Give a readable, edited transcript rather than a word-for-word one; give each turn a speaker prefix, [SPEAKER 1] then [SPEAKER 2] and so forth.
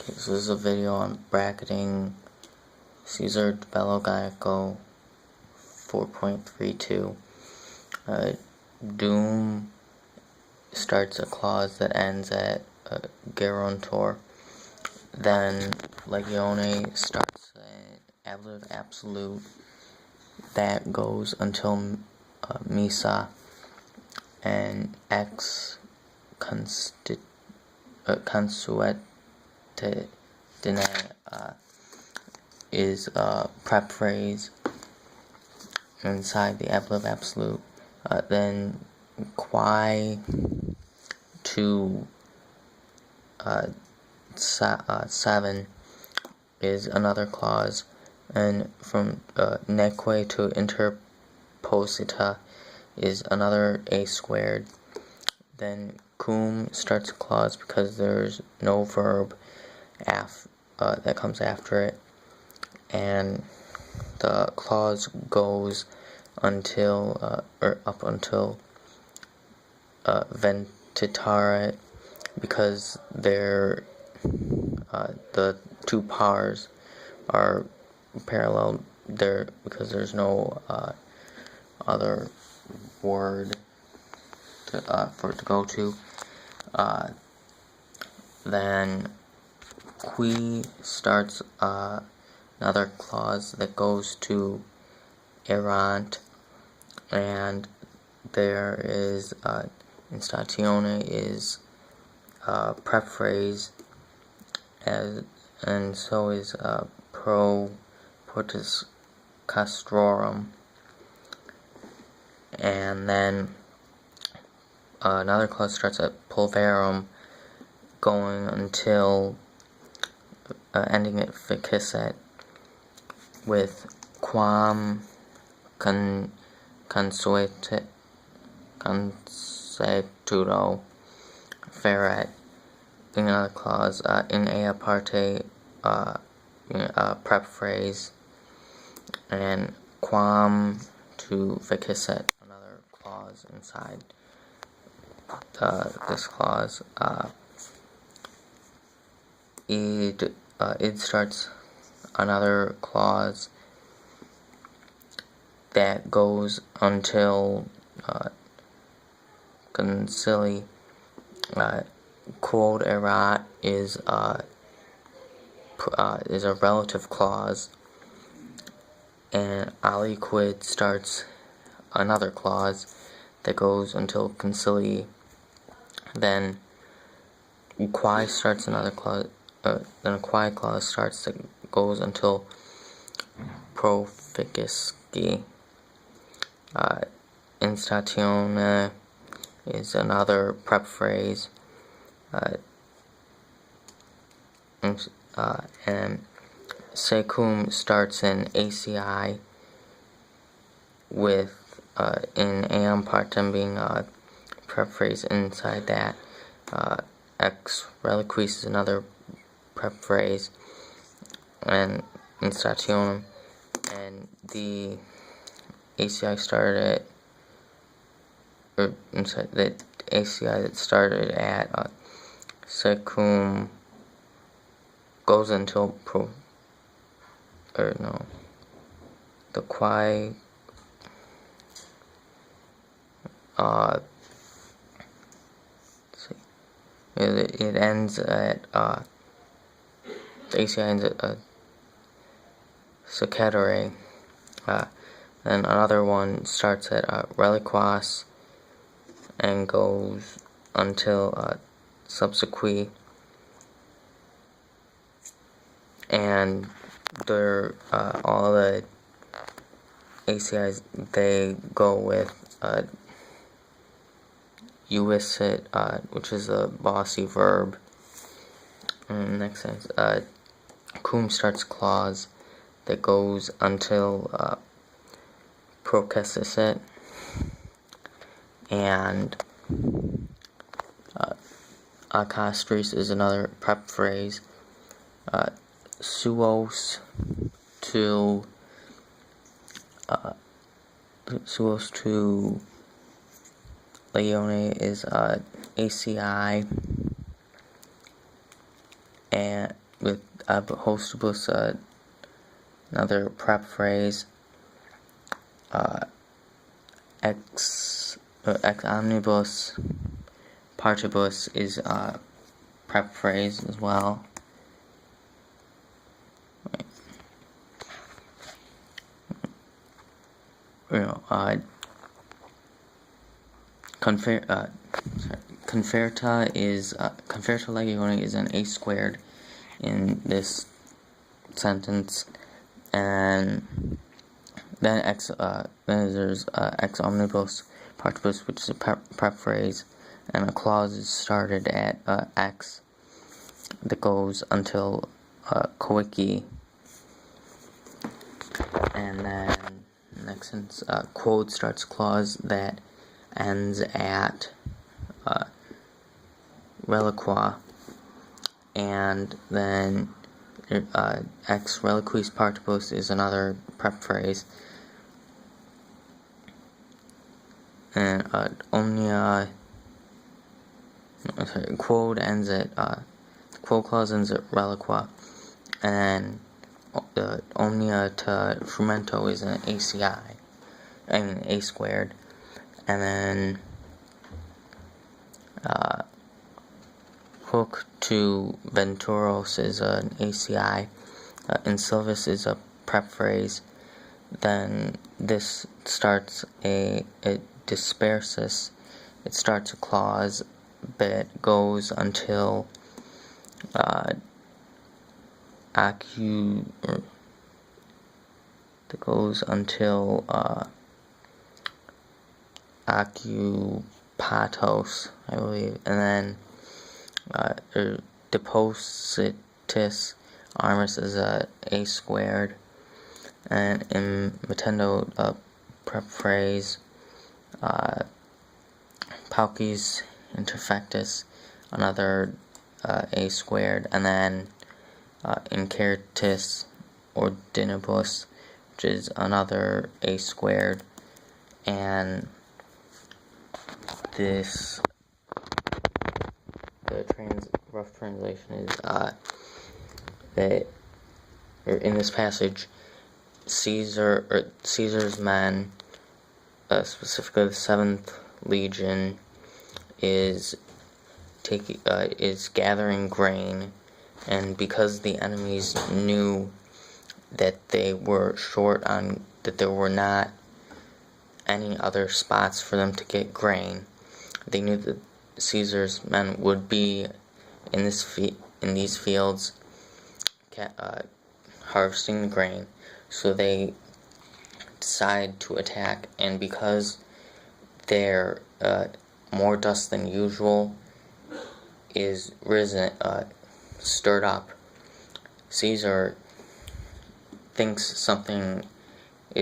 [SPEAKER 1] Okay, so this is a video on bracketing Caesar bello gallico 4.32. Doom starts a clause that ends at guarantor. Then legione starts an ablative absolute that goes until misa, and ex consuetudine is a prep phrase inside the ablative absolute. Then quae to 7 is another clause, and from neque to interposita is another a squared. Then cum starts a clause because there's no verb that comes after it, and the clause goes until up until ventitare, because they're the two pars are parallel there, because there's no other word for it to go to. Then qui starts another clause that goes to errant, and there is instatione is prep phrase, and so is pro portus castrorum. And then another clause starts at pulverum, going until ending at ficesset, with quam consuetudo ferret being another clause, in ea parte prep phrase, and quam to ficesset, another clause inside this clause. Id starts another clause that goes until concili. Quod erat is a relative clause, and aliquid starts another clause that goes until concili. Then quae starts another clause. Then a quae clause starts that goes until proficisci. Instatione is another prep phrase, and secum starts in ACI, with in am partem being a prep phrase inside that. Ex reliquis is another prep phrase, and instationem, and the ACI started at, inside the ACI that started at secum goes until the quae it ends at the ACI ends at secetare. Then another one starts at reliquas and goes until subsequi, and they're all the ACIs, they go with uicit, which is a bossy verb. And next sentence, cum starts clause that goes until processit, and acastris is another prep phrase. Suos to legione is ACI, and with ab hostibus, another prep phrase. Ex omnibus partibus is a prep phrase as well. Conferta is conferta legione is an a squared in this sentence, and then there's ex omnibus partibus, which is a prep phrase, and a clause is started at ex that goes until coici, and then next sentence quod starts clause that ends at reliqua, and then ex reliquis partibus is another prep phrase, and quod ends at quod clause ends at reliqua, and the omnia to frumento is an ACI, a squared, and then hoc to venturos is an ACI, in silvis is a prep phrase. Then this starts a dispersus. It starts a clause that goes until accupatos, I believe, and then depositus armis is a squared, and in mettendo prep phrase, paucis interfectus, another a squared, and then incertis ordinibus, which is another a squared, and this the rough translation is that in this passage, Caesar's men, specifically the 7th Legion, is gathering grain, and because the enemies knew that they were short on, that there were not any other spots for them to get grain, they knew that Caesar's men would be in these fields harvesting the grain, so they decide to attack, and because they're more dust than usual is stirred up, Caesar thinks something